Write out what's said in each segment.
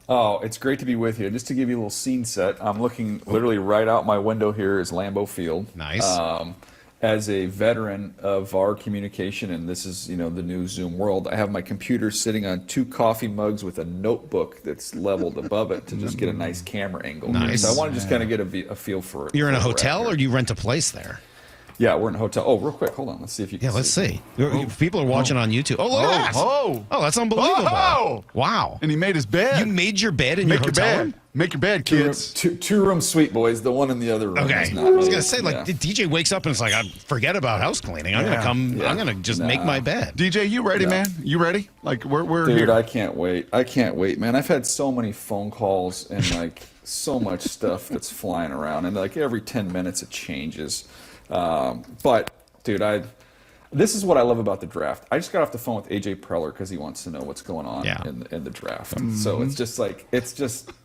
Oh, it's great to be with you. Just to give you a little scene set, I'm looking literally right out my window here is Lambeau Field. Nice. As a veteran of our communication, and this is, the new Zoom world, I have my computer sitting on 2 coffee mugs with a notebook that's leveled above it to just get a nice camera angle. Nice. So I want to just kind of get a feel for it. You're in a hotel or do you rent a place there? Yeah, we're in a hotel. Oh, real quick, hold on. Let's see if you can let's see. People are watching on YouTube. Oh, look at that. Oh, that's unbelievable. Oh. Wow. And he made his bed. You made your bed in your hotel room? Make your bed, kids. Two-room suite, boys. The one in the other room. Okay. Is I not was really- going to say, DJ wakes up and it's like, I forget about house cleaning. I'm going to come, I'm going to just make my bed. DJ, you ready, man? You ready? Like, we're Dude, here. I can't wait. I can't wait, man. I've had so many phone calls and, so much stuff that's flying around. And, every 10 minutes it changes. But, dude, this is what I love about the draft. I just got off the phone with AJ Preller because he wants to know what's going on in the draft. So it's just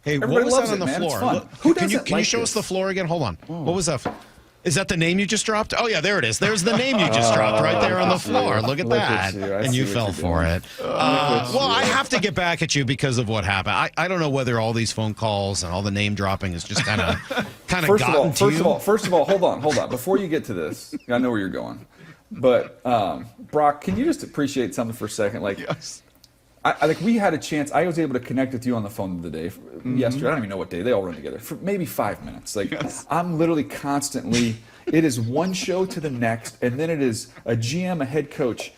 Hey, what everybody was loves that on the it, man. floor? It's fun. Look, Who can doesn't you like show us this? the floor again? Hold on. What was that? Is that the name you just dropped? Oh, yeah, there it is. There's the name you just dropped right there on the floor. Look at that. And you fell for it. Well, I have to get back at you because of what happened. I don't know whether all these phone calls and all the name dropping is just kind of gotten to you. First of all, hold on. Before you get to this, I know where you're going. But Brock, can you just appreciate something for a second? Yes. We had a chance. I was able to connect with you on the phone the day yesterday. I don't even know what day. They all run together for maybe 5 minutes. I'm literally constantly. It is one show to the next, and then it is a GM, a head coach,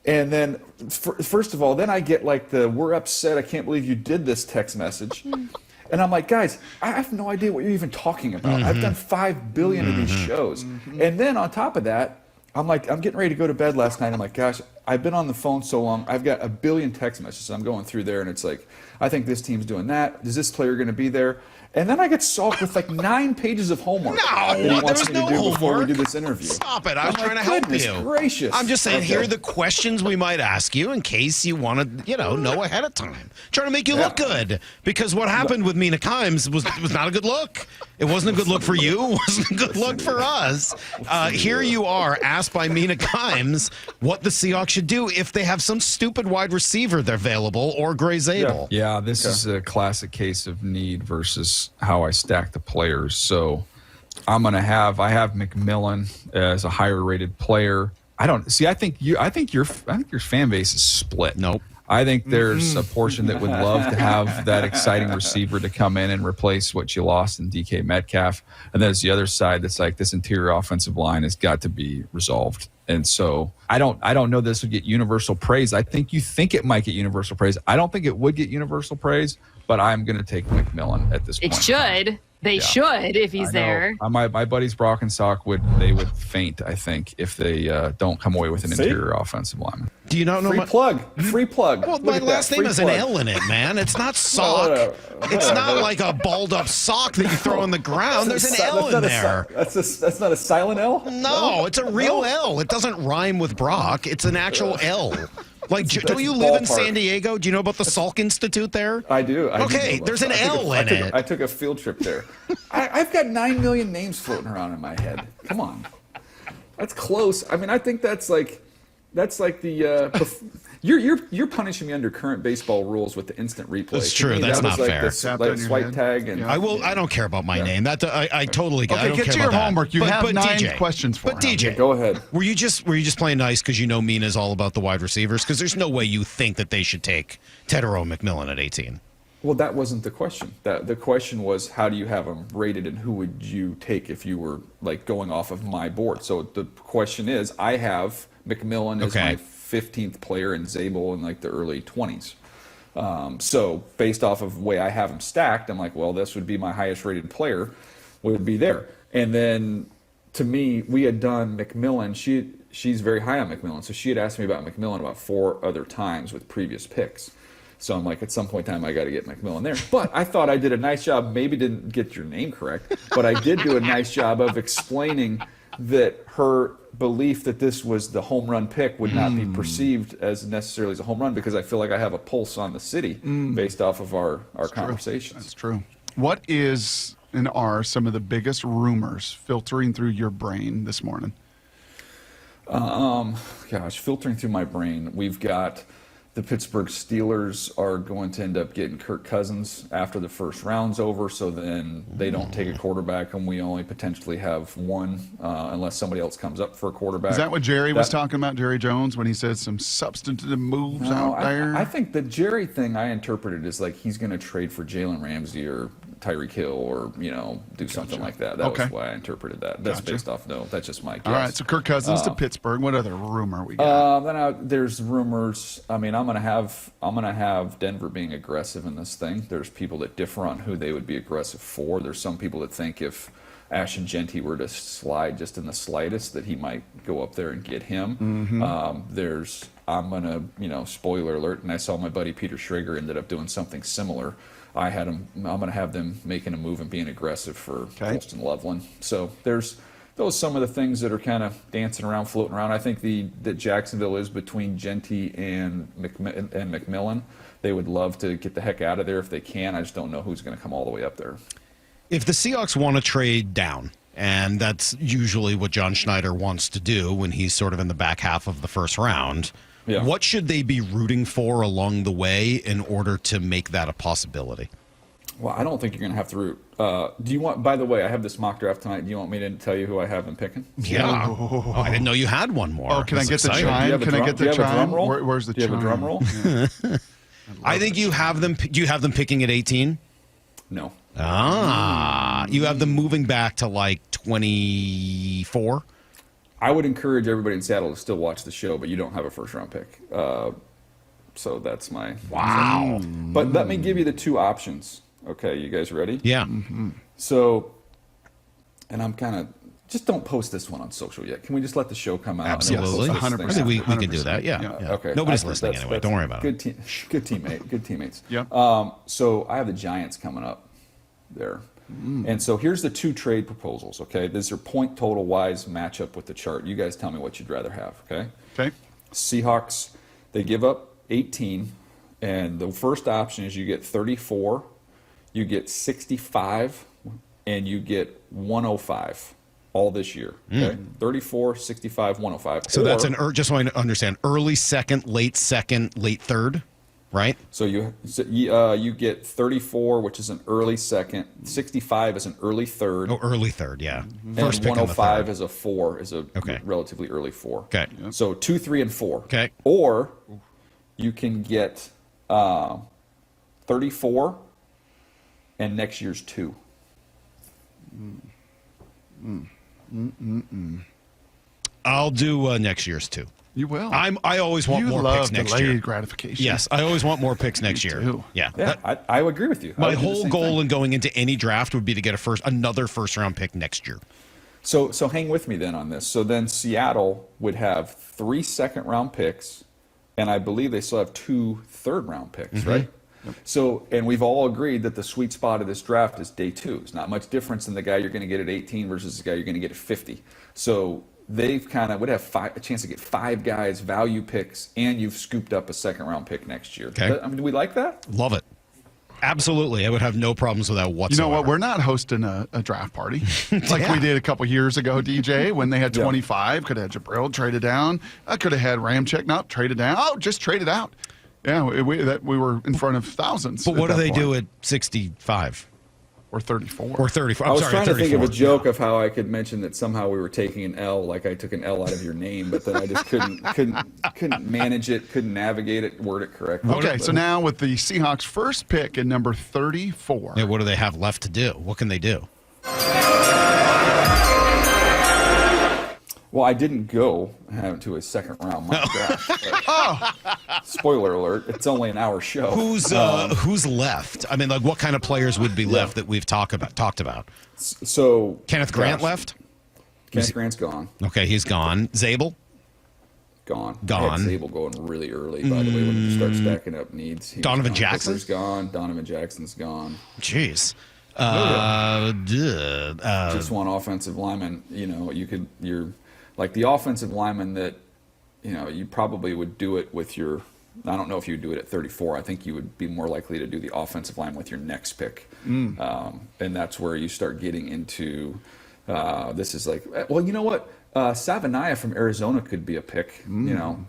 and then first of all, then I get "We're upset. I can't believe you did this" text message. And I'm like, guys, I have no idea what you're even talking about. I've done 5 billion of these shows, and then on top of that. I'm getting ready to go to bed last night. I'm like, gosh, I've been on the phone so long. I've got a billion text messages. I'm going through there, and it's like, I think this team's doing that. Is this player going to be there? And then I get salked with 9 pages of homework that he wants me to do before we do this interview. Stop it. I was trying to help you. Goodness gracious. I'm just saying, here are the questions we might ask you in case you want to, know ahead of time. Trying to make you look good. Because what happened with Mina Kimes was not a good look. It wasn't a good look for you. It wasn't a good look for us. Here you are, asked by Mina Kimes what the Seahawks should do if they have some stupid wide receiver they're available or Gray Zabel. Yeah, this is a classic case of need versus how I stack the players. So I have McMillan as a higher rated player. I think your fan base is split. Nope. I think there's a portion that would love to have that exciting receiver to come in and replace what you lost in DK Metcalf. And there's the other side that's this interior offensive line has got to be resolved. And so I don't know this would get universal praise. I think you think it might get universal praise. I don't think it would get universal praise, but I'm going to take McMillan at this point. It should. They should if he's there. My buddies Brock and Salk would faint, I think, if they don't come away with an interior offensive lineman. Do you not know Free plug. Well, my last name has an L in it, man. It's not sock. It's not like a balled up sock that you throw on the ground. There's an L in there. That's not a silent L? No, it's a real L. It doesn't rhyme with Brock. It's an actual L. Don't you live in San Diego? Do you know about the Salk Institute there? I do. Okay, there's an L in it. I took a field trip there. I've got 9 million names floating around in my head. Come on. That's close. I mean, I think that's like the you're punishing me under current baseball rules with the instant replay. That's true. That's not fair. The swipe tag and I don't care about my name. That I totally get. Okay, I don't get care to your about homework. That. You have but 9 DJ, questions for him. But DJ, go ahead. Were you just playing nice because you know Mina's all about the wide receivers? Because there's no way you think that they should take Tedero McMillan at 18. Well, that wasn't the question. The question was, how do you have them rated, and who would you take if you were going off of my board? So the question is, I have McMillan as my 15th player and Zabel in the early 20s. So based off of the way I have them stacked, I'm like, well, this would be my highest rated player, would be there. And then to me, we had done McMillan. She's very high on McMillan, so she had asked me about McMillan about 4 other times with previous picks. So I'm like, at some point in time, I got to get McMillan there. But I thought I did a nice job. Maybe didn't get your name correct, but I did do a nice job of explaining that her belief that this was the home run pick would not be perceived as necessarily as a home run, because I feel like I have a pulse on the city based off of our conversations. That's true. What is and are some of the biggest rumors filtering through your brain this morning? Filtering through my brain, we've got the Pittsburgh Steelers are going to end up getting Kirk Cousins after the first round's over, so then they don't take a quarterback, and we only potentially have one unless somebody else comes up for a quarterback. Is that what Jerry was talking about, Jerry Jones, when he said some substantive moves out there? I think the Jerry thing I interpreted as like he's going to trade for Jalen Ramsey or Tyreek Hill or, do something like that. That was why I interpreted that. That's based off, that's just my guess. All right, so Kirk Cousins to Pittsburgh. What other rumor we got? Then there's rumors. I mean, I'm gonna have Denver being aggressive in this thing. There's people that differ on who they would be aggressive for. There's some people that think if Ashton Genty were to slide just in the slightest, that he might go up there and get him. I'm gonna, spoiler alert, and I saw my buddy Peter Schrager ended up doing something similar. I'm gonna have them making a move and being aggressive for Colston Loveland. So there's some of the things that are kind of dancing around, floating around. I think that Jacksonville is between Genty and McMillan. They would love to get the heck out of there if they can. I just don't know who's going to come all the way up there. If the Seahawks want to trade down, and that's usually what John Schneider wants to do when he's sort of in the back half of the first round, what should they be rooting for along the way in order to make that a possibility? Well, I don't think you're going to have to root. Do you want? By the way, I have this mock draft tonight. Do you want me to tell you who I have in picking? Yeah. Oh, I didn't know you had one more. Oh, can I get the chime? Can I get the chime? Where's the chime? Do you have a drum roll? Yeah. I think you have them. Do you have them picking at 18? No. You have them moving back to like 24. I would encourage everybody in Seattle to still watch the show, but you don't have a first-round pick. So that's my... Wow. But let me give you the two options. Okay, you guys ready? Yeah. So, and I'm kind of... Just don't post this one on social yet. Can we just let the show come out? Absolutely. 100%. We can do that, yeah. Okay. Nobody's listening anyway. Don't worry about it. Good teammates. Yeah. So I have the Giants coming up there. And so here's the two trade proposals, okay? These are point total wise matchup with the chart. You guys tell me what you'd rather have, okay? Okay. Seahawks, they give up 18, and the first option is you get 34, you get 65, and you get 105 all this year, okay? 34, 65, 105. So that's just so I understand, early second, late third? Right. So you get 34, which is an early second. 65 is an early third. Oh, early third, yeah. First and 105 is a 4, is a relatively early 4. Okay. So 2, 3, and 4. Okay. Or you can get 34 and next year's 2. I'll do next year's 2. You will. I always want more picks next year. Delayed gratification. Yes, I always want more picks next year. too. Yeah. I would agree with you. My whole goal in going into any draft would be to get another first round pick next year. So hang with me then on this. So then Seattle would have 3 second-round picks, and I believe they still have 2 third-round picks, right? Yep. So, and we've all agreed that the sweet spot of this draft is day 2. It's not much difference in the guy you're going to get at 18 versus the guy you're going to get at 50. So they've would have a chance to get 5 guys, value picks, and you've scooped up a second-round pick next year. Okay. Do we like that? Love it. Absolutely. I would have no problems with that whatsoever. You know what? We're not hosting a draft party like we did a couple years ago, DJ, when they had 25. Could have had Jabril traded down. I could have had Ramchick not traded down. Oh, just traded out. Yeah, we were in front of thousands. But what do they do at 65? Or 34. Or 34. I was trying to 34. think of a joke of how I could mention that somehow we were taking an L, like I took an L out of your name, but then I just couldn't manage it, couldn't navigate it, word it correctly. Okay, so now with the Seahawks' first pick at number 34. Yeah, what do they have left to do? What can they do? Well, I didn't go to a second round mock draft. Spoiler alert! It's only an hour show. Who's left? I mean, like, what kind of players would be left that we've talked about? So Kenneth Grant left. Kenneth Grant's gone. Okay, he's gone. Zabel. Gone. I had Zabel going really early. By the way, when you start stacking up needs, Donovan Jackson's gone. Donovan Jackson's gone. Jeez. Just one offensive lineman. You're like the offensive lineman that, you probably would do it with your, I don't know if you would do it at 34. I think you would be more likely to do the offensive line with your next pick. And that's where you start getting into, this is like, well, you know what? Savanaya from Arizona could be a pick,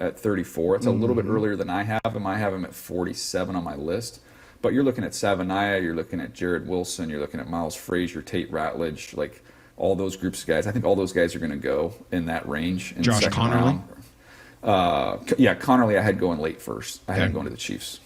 at 34. It's a little bit earlier than I have him. I have him at 47 on my list. But you're looking at Savanaya, you're looking at Jared Wilson, you're looking at Miles Frazier, Tate Ratledge, like all those groups of guys. I think all those guys are going to go in that range. In Josh the second Connerly? round. Connerly I had going late first. I had him going to the Chiefs.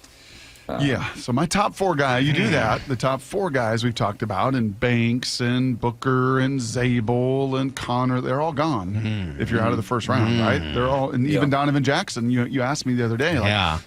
So my top 4 guys, you do that. The top 4 guys we've talked about, and Banks and Booker and Zabel and Connor, they're all gone if you're out of the first round, right? They're all, and even Donovan Jackson. You asked me the other day,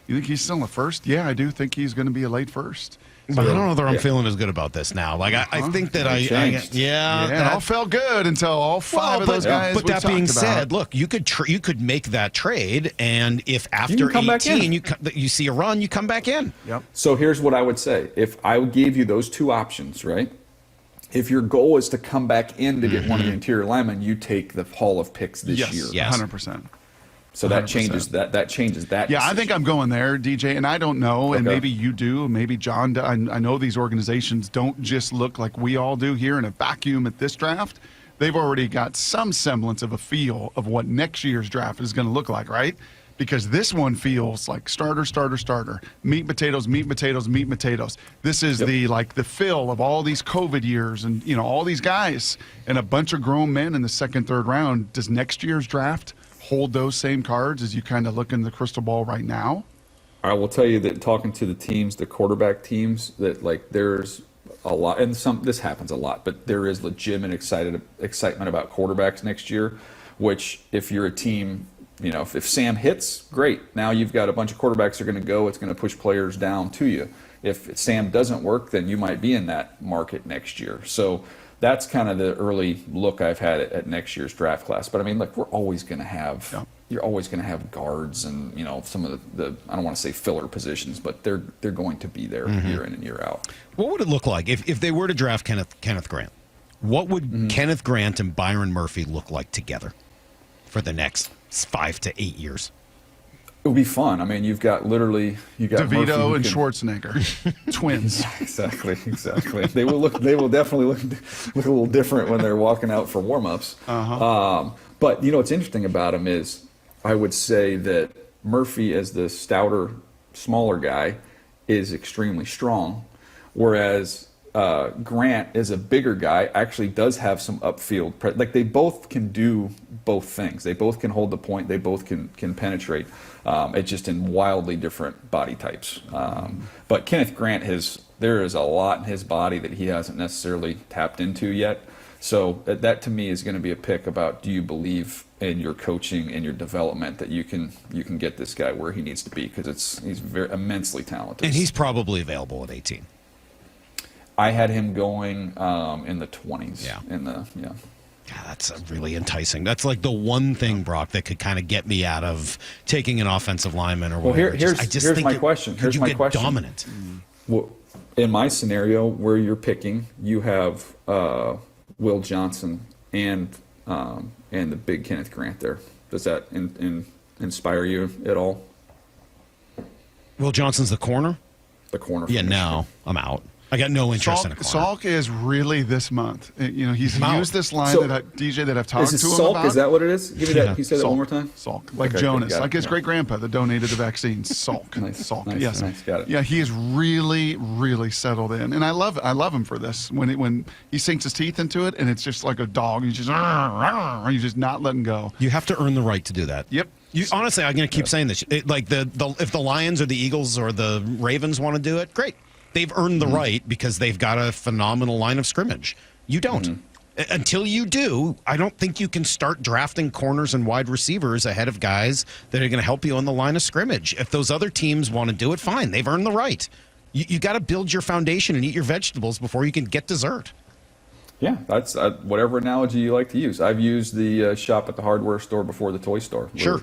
you think he's still a first? Yeah, I do think he's going to be a late first. But I don't know that I'm feeling as good about this now. Like I think that it all felt good until all 5 of those guys. But that being said, look, you could make that trade, and if after 18 you see a run, you come back in. Yep. So here's what I would say: if I gave you those 2 options, right? If your goal is to come back in to get one of the interior linemen, you take the haul of picks this year. Yes. 100%. So that changes that. That changes that. Yeah, decision. I think I'm going there, DJ, and I don't know, and maybe you do, maybe John. I know these organizations don't just look like we all do here in a vacuum at this draft. They've already got some semblance of a feel of what next year's draft is going to look like, right? Because this one feels like starter, meat and potatoes, meat and potatoes, meat and potatoes. This is the fill of all these COVID years and all these guys and a bunch of grown men in the second, third round. Does next year's draft hold those same cards as you kind of look in the crystal ball right now? I will tell you that talking to the teams, the quarterback teams, that there's a lot, and this happens a lot, but there is legitimate excitement about quarterbacks next year. Which, if you're a team, if Sam hits, great. Now you've got a bunch of quarterbacks that are going to go. It's going to push players down to you. If Sam doesn't work, then you might be in that market next year. So that's kind of the early look I've had at next year's draft class. But I mean, look, we're always going to have you're always going to have guards and some of the I don't want to say filler positions, but they're going to be there year in and year out. What would it look like if they were to draft Kenneth Grant? What would Kenneth Grant and Byron Murphy look like together for the next 5 to 8 years? It would be fun. I mean, you've got DeVito and Schwarzenegger, twins. Exactly. They will definitely look a little different when they're walking out for warm-ups. But what's interesting about him is, I would say that Murphy, as the stouter, smaller guy, is extremely strong, whereas Grant, as a bigger guy, actually does have some upfield. They both can do both things. They both can hold the point. They both can penetrate. It's just in wildly different body types. But Kenneth Grant, there is a lot in his body that he hasn't necessarily tapped into yet. So that to me is going to be a pick about, do you believe in your coaching and your development that you can get this guy where he needs to be, because he's very immensely talented. And he's probably available at 18. I had him going in the 20s. God, that's really enticing. That's like the one thing, Brock, that could kind of get me out of taking an offensive lineman or whatever. Here's my question. Here's my question. Dominant. Well, in my scenario, where you're picking, you have Will Johnson and the big Kenneth Grant there. Does that inspire you at all? Will Johnson's the corner? The corner. Yeah, no, I'm out. I got no interest in a corner. Salk is really this month. He's used this line that I've talked to him Salk, about. Is that what it is? Give me that. Can you say that one more time? Salk, like Jonas, like his great grandpa that donated the vaccines. Salk, Salk. Yes, nice, got it. Yeah, he is really, really settled in, and I love him for this. When he sinks his teeth into it, and it's just like a dog. He's just not letting go. You have to earn the right to do that. Yep. Honestly, I'm going to keep saying this. If the Lions or the Eagles or the Ravens want to do it, great. They've earned the right because they've got a phenomenal line of scrimmage. You don't. Until you do, I don't think you can start drafting corners and wide receivers ahead of guys that are going to help you on the line of scrimmage. If those other teams want to do it, fine. They've earned the right. You got to build your foundation and eat your vegetables before you can get dessert. Yeah, that's whatever analogy you like to use. I've used the shop at the hardware store before the toy store. Sure.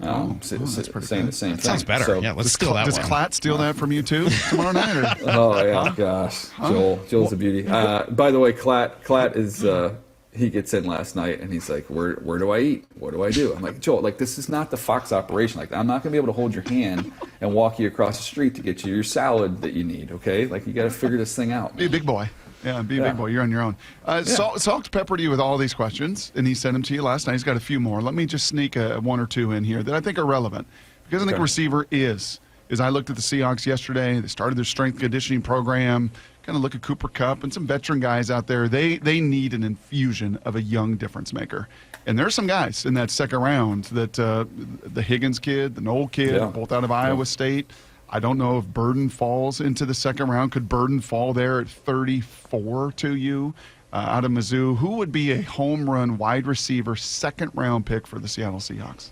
Saying the same thing. Sounds better. So, let's steal that one. Does Klatt steal that from you too tomorrow night? Or? Oh yeah, gosh, Joel's a beauty. By the way, Klatt is he gets in last night and he's like, where do I eat? What do I do? I'm like, Joel, this is not the Fox operation. I'm not gonna be able to hold your hand and walk you across the street to get you your salad that you need. Okay, you got to figure this thing out. Be a big boy. Yeah, be a big boy. You're on your own. Salk peppered you with all these questions, and he sent them to you last night. He's got a few more. Let me just sneak one or two in here that I think are relevant. Because I think receiver is I looked at the Seahawks yesterday. They started their strength conditioning program. Kind of look at Cooper Kupp and some veteran guys out there. They need an infusion of a young difference maker. And there are some guys in that second round that the Higgins kid, the Knoll kid, both out of Iowa State. I don't know if Burden falls into the second round. Could Burden fall there at 34 to you out of Mizzou? Who would be a home run wide receiver second round pick for the Seattle Seahawks?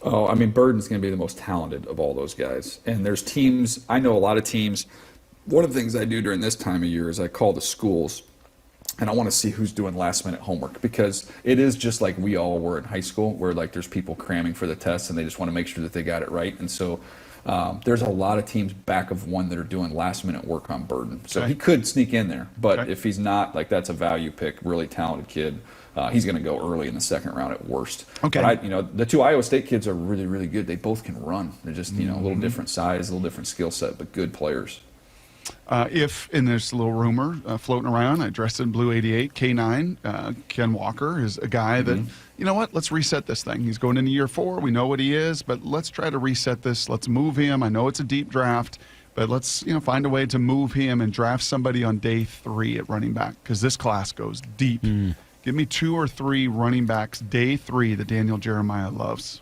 Oh, I mean, Burden's going to be the most talented of all those guys. And there's teams, I know a lot of teams. One of the things I do during this time of year is I call the schools, and I want to see who's doing last-minute homework, because it is just like we all were in high school, where like there's people cramming for the tests and they just want to make sure that they got it right. And so there's a lot of teams back of one that are doing last-minute work on Burden. So he could sneak in there, but if he's not, like, that's a value pick, really talented kid. He's going to go early in the second round at worst. Okay. But the two Iowa State kids are really, really good. They both can run. They're just, a little different size, a little different skill set, but good players. And there's a little rumor floating around, I dressed in blue 88, K9, Ken Walker is a guy that, you know what, let's reset this thing. He's going into year 4. We know what he is, but let's try to reset this. Let's move him. I know it's a deep draft, but let's find a way to move him and draft somebody on day 3 at running back, because this class goes deep. Give me 2 or 3 running backs day 3 that Daniel Jeremiah loves.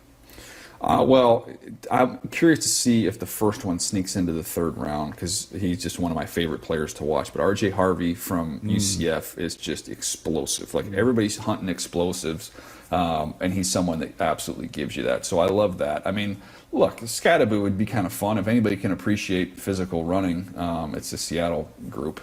Well, I'm curious to see if the first one sneaks into the 3rd round, because he's just one of my favorite players to watch. But R.J. Harvey from UCF is just explosive. Like, everybody's hunting explosives, and he's someone that absolutely gives you that. So I love that. I mean, look, Scattaboo would be kind of fun if anybody can appreciate physical running. It's a Seattle group,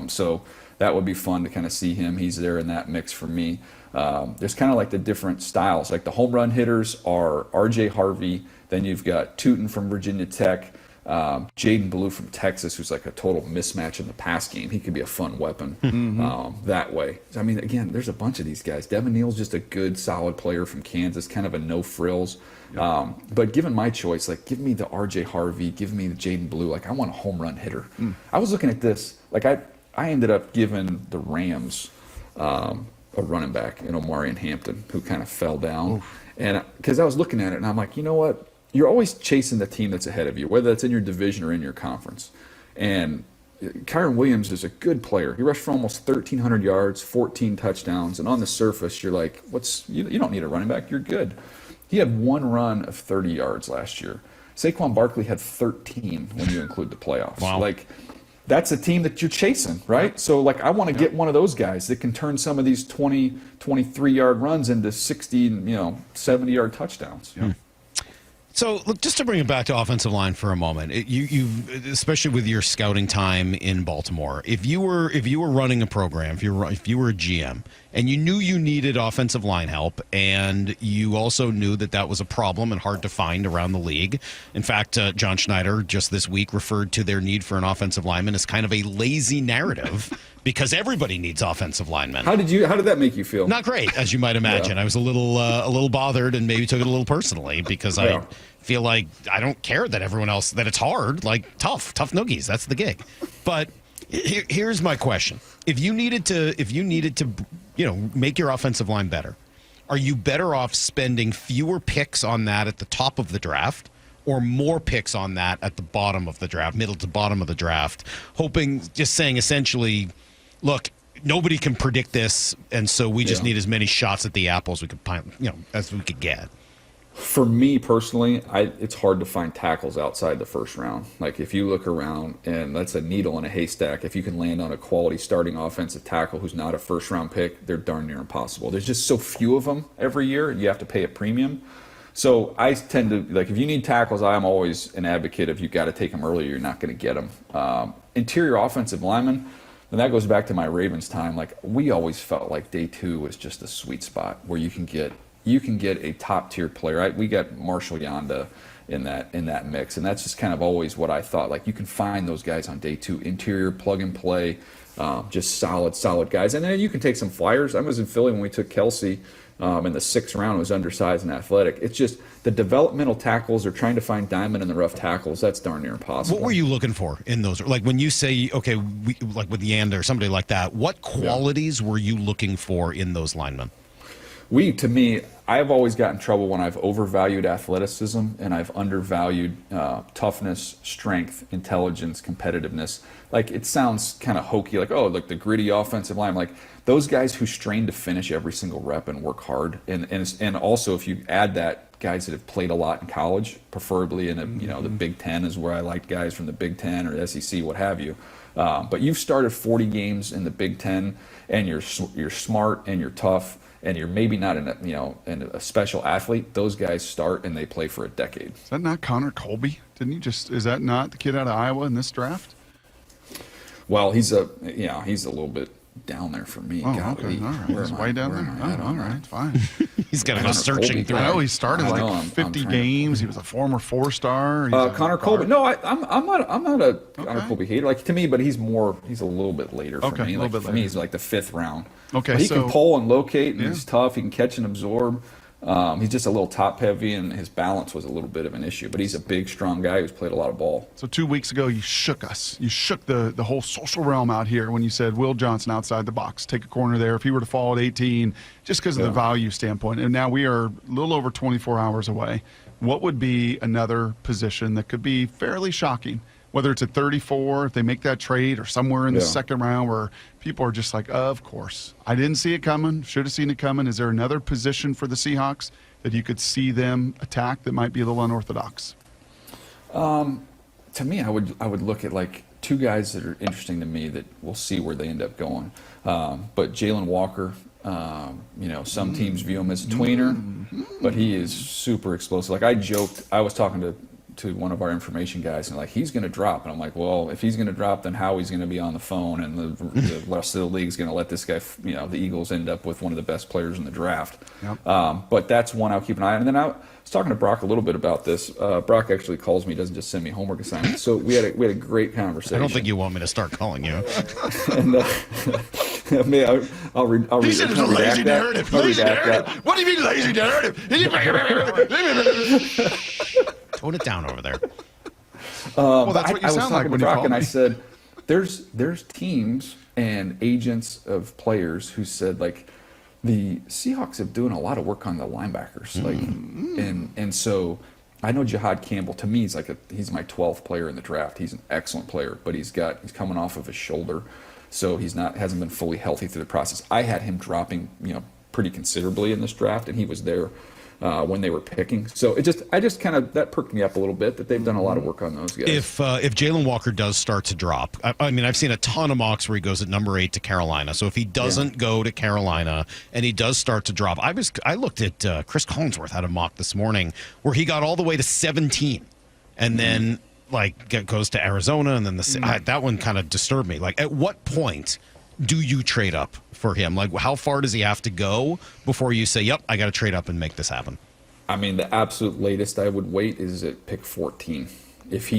so that would be fun to kind of see him. He's there in that mix for me. There's kind of like the different styles. Like the home run hitters are R.J. Harvey. Then you've got Tootin from Virginia Tech, Jaden Blue from Texas, who's like a total mismatch in the pass game. He could be a fun weapon that way. I mean, again, there's a bunch of these guys. Devin Neal's just a good, solid player from Kansas, kind of a no frills. But given my choice, like, give me the R.J. Harvey, give me the Jaden Blue. Like, I want a home run hitter. I was looking at this. Like, I ended up giving the Rams a running back in Omarion Hampton, who kind of fell down. And because I was looking at it, and I'm like, you know what? You're always chasing the team that's ahead of you, whether that's in your division or in your conference. And Kyron Williams is a good player. He rushed for almost 1,300 yards, 14 touchdowns. And on the surface, you're like, you don't need a running back. You're good. He had 1 run of 30 yards last year. Saquon Barkley had 13 when you include the playoffs. Wow. Like, that's a team that you're chasing, right? So, like, I want to get one of those guys that can turn some of these 20, 23-yard runs into 60, 70-yard touchdowns. So, look, just to bring it back to offensive line for a moment, you especially with your scouting time in Baltimore, if you were running a program, if you were a GM, and you knew you needed offensive line help, and you also knew that was a problem and hard to find around the league. In fact, John Schneider just this week referred to their need for an offensive lineman as kind of a lazy narrative because everybody needs offensive linemen. How did that make you feel? Not great, as you might imagine. I was a little bothered and maybe took it a little personally because I feel like I don't care that everyone else, that it's hard, like tough noogies. That's the gig. But here's my question. If you needed to, make your offensive line better, are you better off spending fewer picks on that at the top of the draft or more picks on that at the bottom of the draft, middle to bottom of the draft, just saying essentially, look, nobody can predict this, and so we just need as many shots at the apple as we could get? For me personally, it's hard to find tackles outside the first round. Like, if you look around, and that's a needle in a haystack, if you can land on a quality starting offensive tackle who's not a first-round pick, they're darn near impossible. There's just so few of them every year, and you have to pay a premium. So I tend to, like, if you need tackles, I'm always an advocate of you got to take them early, you're not going to get them. Interior offensive linemen, and that goes back to my Ravens time. Like, we always felt like day 2 was just a sweet spot where you can get a top tier player. We got Marshall Yanda in that mix, and that's just kind of always what I thought. Like, you can find those guys on day 2, interior plug and play, just solid guys. And then you can take some flyers. I was in Philly when we took Kelsey, in the 6th round was undersized and athletic. It's just the developmental tackles are trying to find diamond in the rough tackles. That's darn near impossible. What were you looking for in those? Like when you say, okay, like with Yanda or somebody like that, what qualities were you looking for in those linemen? To me, I've always got in trouble when I've overvalued athleticism and I've undervalued toughness, strength, intelligence, competitiveness. Like, it sounds kind of hokey, like, oh, like the gritty offensive line. Like, those guys who strain to finish every single rep and work hard. And also, if you add that, guys that have played a lot in college, preferably in the Big Ten is where I like guys from the Big Ten or the SEC, what have you. But you've started 40 games in the Big Ten, and you're smart and you're tough, and you're maybe not a special athlete. Those guys start and they play for a decade. Is that not Connor Colby? Is that not the kid out of Iowa in this draft? Well, he's a little bit down there for me. Oh, Golly. okay. All right. He's way down there. All right. Fine. He's got to go searching through. I know he started 50 games. He was a former 4-star. Connor Colby. No, I'm not a Connor Colby hater. Like, to me, but he's a little bit later for me. Like, for me, he's like the 5th round. Okay, but he can pull and locate, and he's tough. He can catch and absorb. He's just a little top heavy, and his balance was a little bit of an issue. But he's a big, strong guy who's played a lot of ball. So 2 weeks ago, you shook us. You shook the whole social realm out here when you said Will Johnson outside the box. Take a corner there. If he were to fall at 18, just because of the value standpoint. And now we are a little over 24 hours away. What would be another position that could be fairly shocking? Whether it's at 34, if they make that trade, or somewhere in the 2nd round where people are just like, of course. I didn't see it coming. Should have seen it coming. Is there another position for the Seahawks that you could see them attack that might be a little unorthodox? To me, I would look at like 2 guys that are interesting to me that we'll see where they end up going. But Jalen Walker, some teams view him as a tweener, but he is super explosive. Like, I joked, I was talking to one of our information guys, and like, he's going to drop, and I'm like, well, if he's going to drop, then Howie's going to be on the phone, and the rest of the league's going to let this guy, the Eagles end up with one of the best players in the draft. Yep. But that's one I'll keep an eye on. And then I was talking to Brock a little bit about this. Brock actually calls me, doesn't just send me homework assignments. So we had a great conversation. I don't think you want me to start calling you. And I'll read. He said it's a lazy narrative. Lazy narrative. What do you mean lazy narrative? Tone it down over there. Well, that's what you I was sound like talking when to you Brock, call and me. I said, there's teams and agents of players who said, like, the Seahawks have doing a lot of work on the linebackers, like, and so I know Jihad Campbell. To me, he's my 12th player in the draft. He's an excellent player, but he's coming off of his shoulder, so hasn't been fully healthy through the process. I had him dropping, pretty considerably in this draft, and he was there when they were picking. So I just kind of, that perked me up a little bit that they've done a lot of work on those guys. If Jalen Walker does start to drop, I mean, I've seen a ton of mocks where he goes at number 8 to Carolina. So if he doesn't go to Carolina and he does start to drop, I looked at Chris Collinsworth had a mock this morning where he got all the way to 17 and then goes to Arizona, and then that one kind of disturbed me. Like, at what point do you trade up for him? Like, how far does he have to go before you say, yep, I got to trade up and make this happen? I mean, the absolute latest I would wait is at pick 14. Because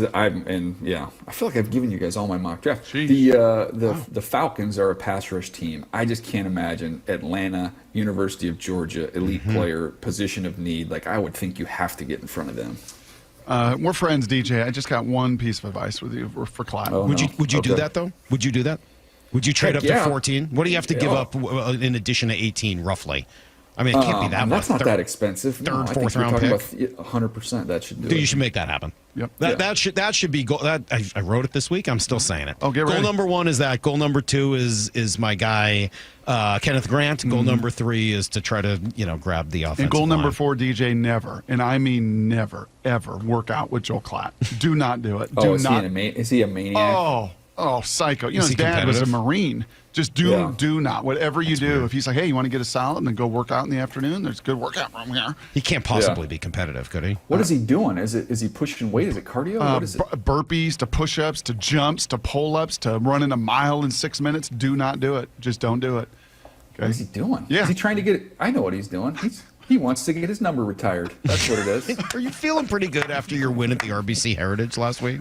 I feel like I've given you guys all my mock draft. The Falcons are a pass rush team. I just can't imagine Atlanta, University of Georgia, elite player, position of need. Like, I would think you have to get in front of them. We're friends, DJ. I just got one piece of advice with you for Clyde. Would you do that, though? Would you do that? Would you trade up to 14? What do you have to give up in addition to 18, roughly? I mean, it can't be that much. That's not that expensive. Third, fourth round pick. 100%. That should do it. You should make that happen. Yep. That should be goal. I wrote it this week. I'm still saying it. Oh, get ready. Goal number 1 is that. Goal number 2 is my guy Kenneth Grant. Goal number 3 is to try to grab the offensive And goal number line. 4, DJ, never, and I mean never, ever work out with Joel Klatt. Do not do it. Is he a maniac? Oh, psycho. His he dad was a competitive? Marine. Just do not. Whatever you do, if he's like, hey, you want to get a salad and then go work out in the afternoon, there's a good workout room here. He can't possibly be competitive, could he? What is he doing? Is he pushing weight? Is it cardio? What is it? Burpees to push-ups to jumps to pull-ups to running a mile in 6 minutes. Do not do it. Just don't do it. Okay? What is he doing? Yeah. Is he trying to get it? I know what he's doing. He wants to get his number retired. That's what it is. Are you feeling pretty good after your win at the RBC Heritage last week?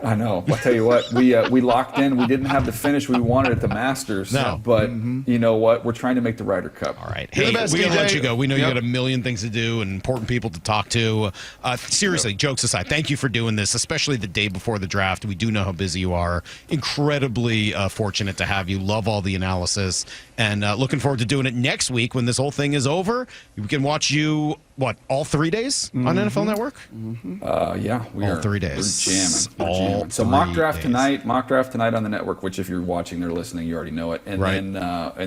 I know. I'll tell you what, we locked in. We didn't have the finish we wanted at the Masters. No. But you know what? We're trying to make the Ryder Cup. All right. You're Hey, the best, we got to DJ. let you go. We know you Yep. got a million things to do and important people to talk to. Seriously, jokes aside, thank you for doing this, especially the day before the draft. We do know how busy you are. Incredibly fortunate to have you. Love all the analysis. And looking forward to doing it next week when this whole thing is over. We can watch you, all 3 days on NFL Network? Yeah, we All are 3 days. We're jamming. We're All jamming. So 3 mock draft days. tonight. Mock draft tonight on the network. Which, if you're watching or listening, you already know it. And Right.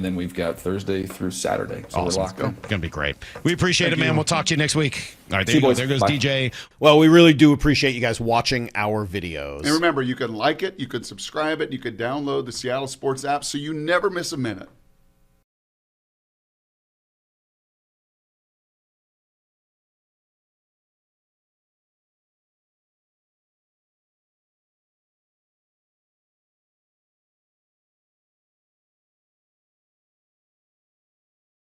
then we've got Thursday through Saturday. So Awesome. we're locked in. Going to be great. We appreciate it, man. We'll talk to you next week. All right, there See you you, go. boys. There goes Bye. DJ. Well, we really do appreciate you guys watching our videos. And remember, you can like it, you can subscribe it, you can download the Seattle Sports app so you never miss a minute.